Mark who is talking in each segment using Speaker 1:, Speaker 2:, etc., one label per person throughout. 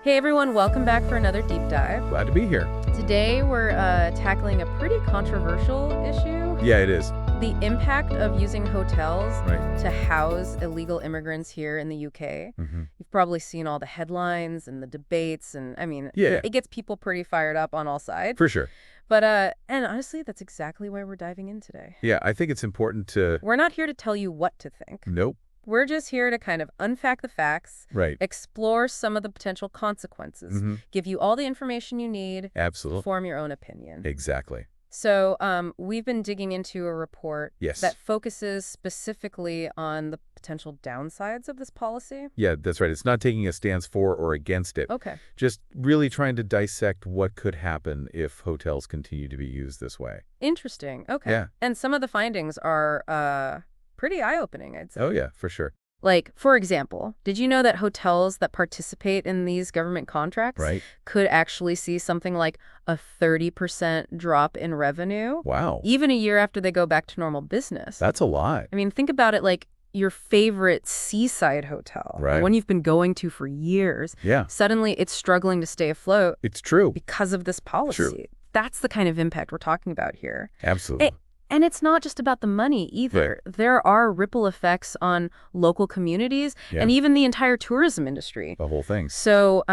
Speaker 1: Hey everyone, welcome back for another deep dive.
Speaker 2: Glad to be here.
Speaker 1: Today we're tackling a pretty controversial issue.
Speaker 2: Yeah, it is.
Speaker 1: The impact of using hotels
Speaker 2: Right.
Speaker 1: to house illegal immigrants here in the UK.
Speaker 2: Hmm.
Speaker 1: You've probably seen all the headlines and the debates, and
Speaker 2: Yeah,
Speaker 1: it gets people pretty fired up on all sides.
Speaker 2: for sure.
Speaker 1: But, and honestly, that's exactly why we're diving in today.
Speaker 2: Yeah, I think it's important to...
Speaker 1: We're not here to tell you what to think.
Speaker 2: Nope.
Speaker 1: We're just here to kind of unpack the facts,
Speaker 2: Right.
Speaker 1: explore some of the potential consequences, give you all the information you need,
Speaker 2: Absolutely.
Speaker 1: form your own opinion.
Speaker 2: Exactly.
Speaker 1: So we've been digging into a report
Speaker 2: Yes.
Speaker 1: that focuses specifically on the potential downsides of this policy.
Speaker 2: Yeah, that's right. It's not taking a stance for or against it.
Speaker 1: Okay.
Speaker 2: Just really trying to dissect what could happen if hotels continue to be used this way.
Speaker 1: Interesting. Okay.
Speaker 2: Yeah.
Speaker 1: And some of the findings are pretty eye-opening, I'd say.
Speaker 2: Oh, yeah, for sure.
Speaker 1: Like, for example, did you know that hotels that participate in these government contracts
Speaker 2: Right.
Speaker 1: could actually see something like a 30% drop in revenue,
Speaker 2: Wow.
Speaker 1: even a year after they go back to normal business?
Speaker 2: That's a lot.
Speaker 1: I mean, think about it like your favorite seaside hotel, the
Speaker 2: Right.
Speaker 1: one you've been going to for years.
Speaker 2: Yeah,
Speaker 1: Suddenly, it's struggling to stay afloat
Speaker 2: it's true.
Speaker 1: because of this policy.
Speaker 2: True.
Speaker 1: That's the kind of impact we're talking about here.
Speaker 2: Absolutely.
Speaker 1: And it's not just about the money either. There are ripple effects on local communities
Speaker 2: Yeah.
Speaker 1: and even the entire tourism industry.
Speaker 2: The whole thing.
Speaker 1: So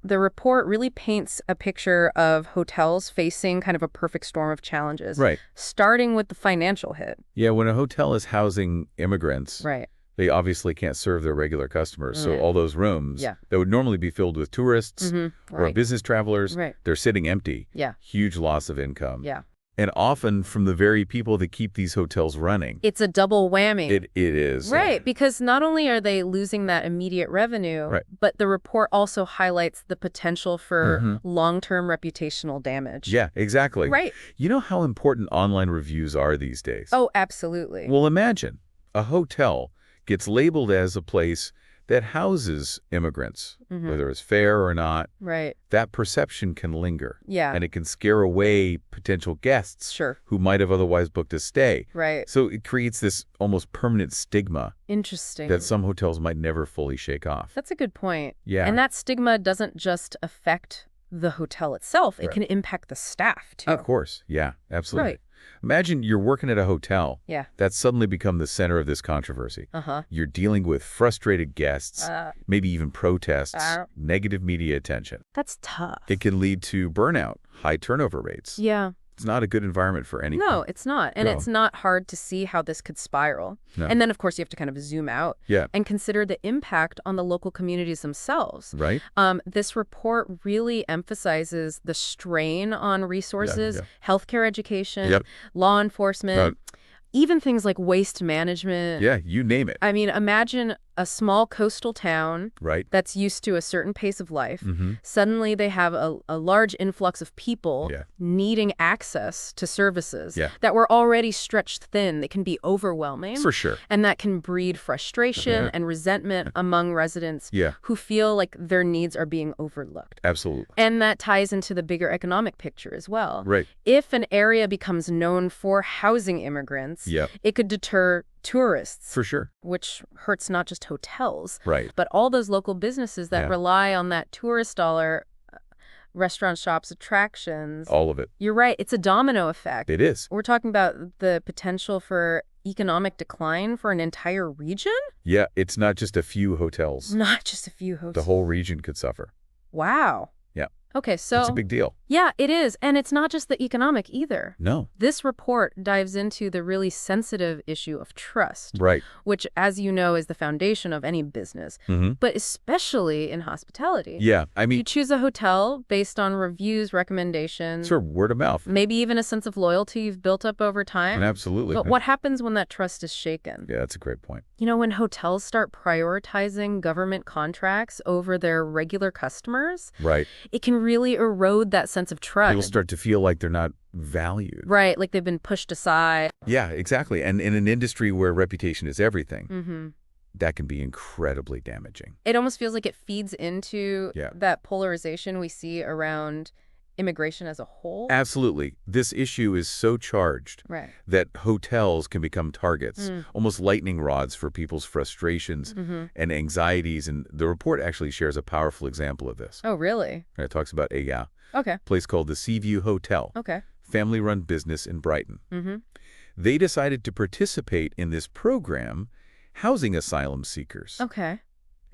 Speaker 1: the report really paints a picture of hotels facing kind of a perfect storm of challenges,
Speaker 2: Right.
Speaker 1: starting with the financial hit.
Speaker 2: Yeah, when a hotel is housing immigrants,
Speaker 1: Right.
Speaker 2: they obviously can't serve their regular customers. So
Speaker 1: Right.
Speaker 2: all those rooms
Speaker 1: Yeah.
Speaker 2: that would normally be filled with tourists or
Speaker 1: Right.
Speaker 2: business travelers,
Speaker 1: Right.
Speaker 2: they're sitting empty.
Speaker 1: Yeah.
Speaker 2: Huge loss of income.
Speaker 1: Yeah.
Speaker 2: And often from the very people that keep these hotels running.
Speaker 1: It's a double whammy.
Speaker 2: It is.
Speaker 1: Right, because not only are they losing that immediate revenue,
Speaker 2: Right.
Speaker 1: but the report also highlights the potential for long-term reputational damage.
Speaker 2: Yeah, exactly.
Speaker 1: Right.
Speaker 2: You know how important online reviews are these days?
Speaker 1: Oh, absolutely.
Speaker 2: Well, imagine a hotel gets labeled as a place that houses immigrants, whether it's fair or not.
Speaker 1: Right.
Speaker 2: That perception can linger.
Speaker 1: Yeah.
Speaker 2: And it can scare away potential guests
Speaker 1: Sure.
Speaker 2: who might have otherwise booked a stay.
Speaker 1: Right.
Speaker 2: So it creates this almost permanent stigma
Speaker 1: Interesting.
Speaker 2: that some hotels might never fully shake off.
Speaker 1: That's a good point.
Speaker 2: Yeah.
Speaker 1: And that stigma doesn't just affect the hotel itself. It
Speaker 2: Right.
Speaker 1: can impact the staff, too.
Speaker 2: Of course. Yeah, absolutely.
Speaker 1: Right.
Speaker 2: Imagine you're working at a hotel
Speaker 1: Yeah.
Speaker 2: that's suddenly become the center of this controversy.
Speaker 1: Uh-huh.
Speaker 2: You're dealing with frustrated guests, maybe even protests, negative media attention.
Speaker 1: That's tough.
Speaker 2: It can lead to burnout, high turnover rates.
Speaker 1: Yeah.
Speaker 2: It's not a good environment for anyone.
Speaker 1: No, it's not. And
Speaker 2: No.
Speaker 1: it's not hard to see how this could spiral.
Speaker 2: No.
Speaker 1: And then, of course, you have to kind of zoom out
Speaker 2: Yeah.
Speaker 1: and consider the impact on the local communities themselves.
Speaker 2: Right?
Speaker 1: This report really emphasizes the strain on resources,
Speaker 2: yeah.
Speaker 1: healthcare education,
Speaker 2: Yep.
Speaker 1: law enforcement, even things like waste management.
Speaker 2: Yeah, you name it.
Speaker 1: I mean, imagine a small coastal town
Speaker 2: Right?
Speaker 1: that's used to a certain pace of life.
Speaker 2: Mm-hmm.
Speaker 1: Suddenly they have a large influx of people
Speaker 2: Yeah.
Speaker 1: needing access to services
Speaker 2: Yeah.
Speaker 1: that were already stretched thin. They can be overwhelming.
Speaker 2: For sure.
Speaker 1: And that can breed frustration and resentment among residents
Speaker 2: Yeah.
Speaker 1: who feel like their needs are being overlooked.
Speaker 2: Absolutely.
Speaker 1: And that ties into the bigger economic picture as well.
Speaker 2: Right.
Speaker 1: If an area becomes known for housing immigrants,
Speaker 2: Yep.
Speaker 1: it could deter tourists,
Speaker 2: For sure.
Speaker 1: which hurts not just hotels,
Speaker 2: Right.
Speaker 1: but all those local businesses that
Speaker 2: Yeah.
Speaker 1: rely on that tourist dollar, restaurants, shops, attractions.
Speaker 2: All of it.
Speaker 1: You're right. It's a domino effect.
Speaker 2: It is.
Speaker 1: We're talking about the potential for economic decline for an entire region,
Speaker 2: Yeah, it's not just a few hotels.
Speaker 1: not just a few hotels.
Speaker 2: The whole region could suffer.
Speaker 1: Wow.
Speaker 2: Yeah.
Speaker 1: Okay, so
Speaker 2: It's a big deal.
Speaker 1: yeah, it is. And it's not just the economic either.
Speaker 2: No.
Speaker 1: This report dives into the really sensitive issue of trust,
Speaker 2: Right.
Speaker 1: which, as you know, is the foundation of any business, but especially in hospitality.
Speaker 2: Yeah. I
Speaker 1: You
Speaker 2: mean,
Speaker 1: choose a hotel based on reviews, recommendations,
Speaker 2: sort of word of mouth.
Speaker 1: maybe even a sense of loyalty you've built up over time.
Speaker 2: And absolutely.
Speaker 1: But what happens when that trust is shaken?
Speaker 2: Yeah, that's a great point.
Speaker 1: You know, when hotels start prioritizing government contracts over their regular customers,
Speaker 2: Right.
Speaker 1: it can really erode that sense of trust.
Speaker 2: People start to feel like they're not valued.
Speaker 1: Right, like they've been pushed aside.
Speaker 2: Yeah, exactly. And in an industry where reputation is everything,
Speaker 1: Mm-hmm.
Speaker 2: that can be incredibly damaging.
Speaker 1: It almost feels like it feeds into
Speaker 2: Yeah.
Speaker 1: that polarization we see around immigration as a whole?
Speaker 2: Absolutely. This issue is so charged
Speaker 1: Right.
Speaker 2: that hotels can become targets, almost lightning rods for people's frustrations
Speaker 1: Mm-hmm.
Speaker 2: and anxieties. And the report actually shares a powerful example of this.
Speaker 1: Oh, really?
Speaker 2: It talks about a
Speaker 1: Okay.
Speaker 2: place called the Seaview Hotel,
Speaker 1: Okay.
Speaker 2: family-run business in Brighton.
Speaker 1: Mm-hmm.
Speaker 2: They decided to participate in this program, housing asylum seekers.
Speaker 1: Okay.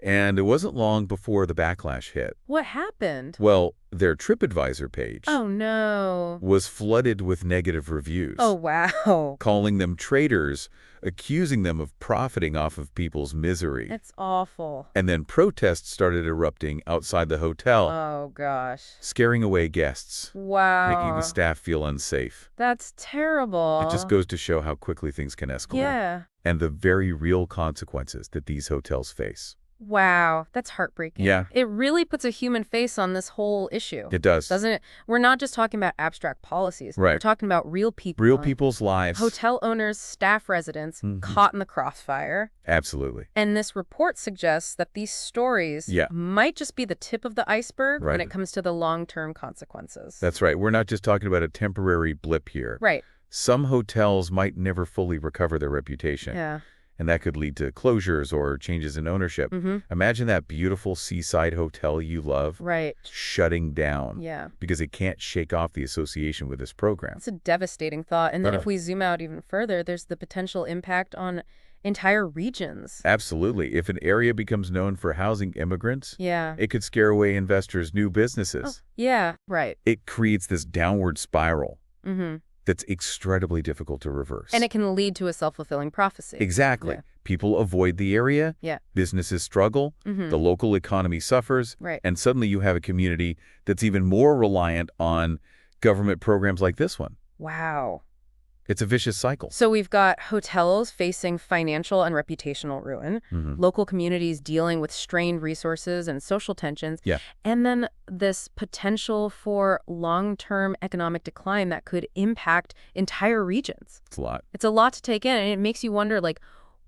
Speaker 2: And it wasn't long before the backlash hit.
Speaker 1: What happened?
Speaker 2: Well, their TripAdvisor page
Speaker 1: Oh, no.
Speaker 2: was flooded with negative reviews,
Speaker 1: Oh, wow.
Speaker 2: calling them traitors, accusing them of profiting off of people's misery.
Speaker 1: It's awful.
Speaker 2: And then protests started erupting outside the hotel,
Speaker 1: Oh, gosh.
Speaker 2: scaring away guests, making
Speaker 1: Wow.
Speaker 2: the staff feel unsafe.
Speaker 1: That's terrible.
Speaker 2: It just goes to show how quickly things can escalate.
Speaker 1: Yeah.
Speaker 2: And the very real consequences that these hotels face.
Speaker 1: Wow. That's heartbreaking.
Speaker 2: Yeah.
Speaker 1: It really puts a human face on this whole issue.
Speaker 2: It does.
Speaker 1: Doesn't it? We're not just talking about abstract policies.
Speaker 2: Right.
Speaker 1: We're talking about real people.
Speaker 2: Real people's lives.
Speaker 1: Hotel owners, staff residents caught in the crossfire.
Speaker 2: Absolutely.
Speaker 1: And this report suggests that these stories might just be the tip of the iceberg when it comes to the long-term consequences.
Speaker 2: That's right. We're not just talking about a temporary blip here.
Speaker 1: Right.
Speaker 2: Some hotels might never fully recover their reputation.
Speaker 1: Yeah.
Speaker 2: And that could lead to closures or changes in ownership. Imagine that beautiful seaside hotel you love
Speaker 1: Right.
Speaker 2: shutting down
Speaker 1: Yeah.
Speaker 2: because it can't shake off the association with this program.
Speaker 1: It's a devastating thought. And then if we zoom out even further, there's the potential impact on entire regions.
Speaker 2: Absolutely. If an area becomes known for housing immigrants,
Speaker 1: Yeah.
Speaker 2: it could scare away investors' new businesses.
Speaker 1: Yeah. Right.
Speaker 2: It creates this downward spiral
Speaker 1: Mm-hmm.
Speaker 2: that's incredibly difficult to reverse.
Speaker 1: And it can lead to a self-fulfilling prophecy.
Speaker 2: Exactly.
Speaker 1: Yeah.
Speaker 2: People avoid the area,
Speaker 1: Yeah.
Speaker 2: businesses struggle,
Speaker 1: Mm-hmm.
Speaker 2: the local economy suffers,
Speaker 1: Right.
Speaker 2: and suddenly you have a community that's even more reliant on government programs like this one.
Speaker 1: Wow.
Speaker 2: It's a vicious cycle.
Speaker 1: So we've got hotels facing financial and reputational ruin, local communities dealing with strained resources and social tensions,
Speaker 2: Yeah.
Speaker 1: and then this potential for long-term economic decline that could impact entire regions.
Speaker 2: It's a lot.
Speaker 1: It's a lot to take in, and it makes you wonder, like,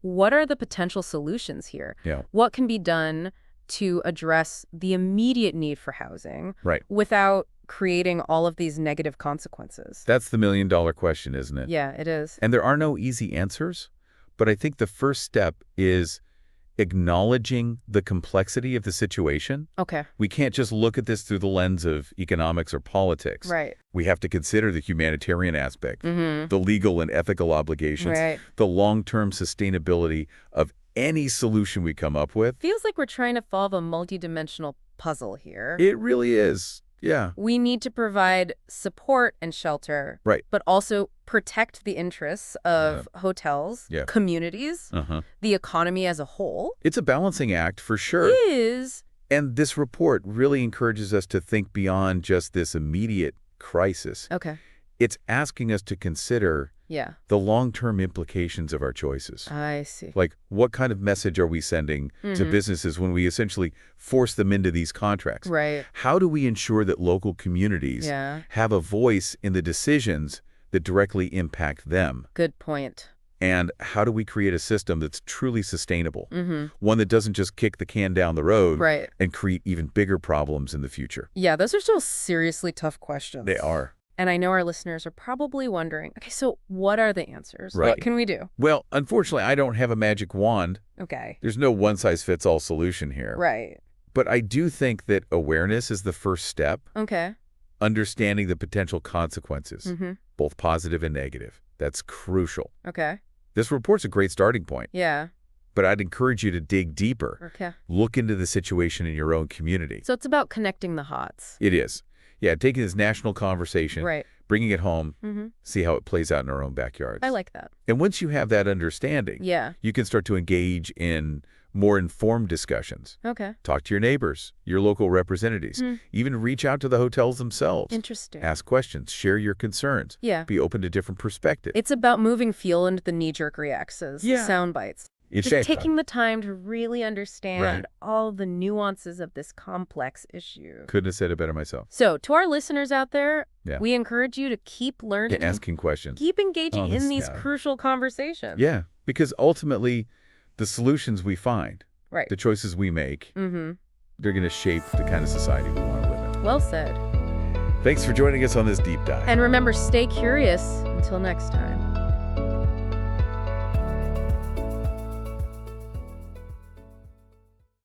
Speaker 1: what are the potential solutions here?
Speaker 2: Yeah.
Speaker 1: What can be done to address the immediate need for housing
Speaker 2: Right.
Speaker 1: without creating all of these negative consequences?
Speaker 2: That's the million-dollar question, isn't it?
Speaker 1: Yeah, it is.
Speaker 2: And there are no easy answers, but I think the first step is acknowledging the complexity of the situation.
Speaker 1: Okay.
Speaker 2: We can't just look at this through the lens of economics or politics.
Speaker 1: Right.
Speaker 2: We have to consider the humanitarian aspect,
Speaker 1: Mm-hmm.
Speaker 2: the legal and ethical obligations,
Speaker 1: Right.
Speaker 2: the long-term sustainability of any solution we come up with.
Speaker 1: Feels like we're trying to solve a multidimensional puzzle here.
Speaker 2: It really is. Yeah.
Speaker 1: We need to provide support and shelter,
Speaker 2: Right.
Speaker 1: but also protect the interests of hotels,
Speaker 2: Yeah.
Speaker 1: communities,
Speaker 2: Uh-huh.
Speaker 1: the economy as a whole.
Speaker 2: It's a balancing act for sure.
Speaker 1: Is
Speaker 2: And this report really encourages us to think beyond just this immediate crisis.
Speaker 1: okay.
Speaker 2: It's asking us to consider
Speaker 1: Yeah.
Speaker 2: the long-term implications of our choices.
Speaker 1: I see.
Speaker 2: Like, what kind of message are we sending to businesses when we essentially force them into these contracts?
Speaker 1: Right.
Speaker 2: How do we ensure that local communities
Speaker 1: Yeah.
Speaker 2: have a voice in the decisions that directly impact them?
Speaker 1: Good point.
Speaker 2: And how do we create a system that's truly sustainable?
Speaker 1: Mm-hmm.
Speaker 2: One that doesn't just kick the can down the road
Speaker 1: Right.
Speaker 2: and create even bigger problems in the future.
Speaker 1: Yeah, those are still seriously tough questions.
Speaker 2: They are.
Speaker 1: And I know our listeners are probably wondering, okay, so what are the answers?
Speaker 2: Right.
Speaker 1: What can we do?
Speaker 2: Well, unfortunately, I don't have a magic wand.
Speaker 1: Okay.
Speaker 2: There's no one-size-fits-all solution here.
Speaker 1: Right.
Speaker 2: But I do think that awareness is the first step.
Speaker 1: Okay.
Speaker 2: Understanding the potential consequences,
Speaker 1: Mm-hmm.
Speaker 2: both positive and negative. That's crucial.
Speaker 1: Okay.
Speaker 2: This report's a great starting point,
Speaker 1: Yeah.
Speaker 2: but I'd encourage you to dig deeper.
Speaker 1: Okay.
Speaker 2: Look into the situation in your own community.
Speaker 1: So it's about connecting the dots.
Speaker 2: It is. Yeah, taking this national conversation,
Speaker 1: Right.
Speaker 2: bringing it home,
Speaker 1: Mm-hmm.
Speaker 2: see how it plays out in our own backyards.
Speaker 1: I like that.
Speaker 2: And once you have that understanding,
Speaker 1: Yeah.
Speaker 2: you can start to engage in more informed discussions.
Speaker 1: Okay.
Speaker 2: Talk to your neighbors, your local representatives, even reach out to the hotels themselves.
Speaker 1: Interesting.
Speaker 2: Ask questions, share your concerns,
Speaker 1: Yeah.
Speaker 2: be open to different perspectives.
Speaker 1: It's about moving fuel into the knee-jerk reactions,
Speaker 2: Yeah.
Speaker 1: sound bites.
Speaker 2: It's
Speaker 1: Just taking the time to really understand
Speaker 2: Right.
Speaker 1: all the nuances of this complex issue.
Speaker 2: Couldn't have said it better myself.
Speaker 1: So to our listeners out there,
Speaker 2: Yeah.
Speaker 1: we encourage you to keep learning,
Speaker 2: Yeah, asking questions.
Speaker 1: keep engaging in
Speaker 2: Honest,
Speaker 1: these
Speaker 2: yeah.
Speaker 1: crucial conversations.
Speaker 2: Yeah, because ultimately, the solutions we find,
Speaker 1: Right.
Speaker 2: the choices we make,
Speaker 1: Mm-hmm.
Speaker 2: they're going to shape the kind of society we want to live in.
Speaker 1: Well said.
Speaker 2: Thanks for joining us on this deep dive.
Speaker 1: And remember, stay curious. Until next time.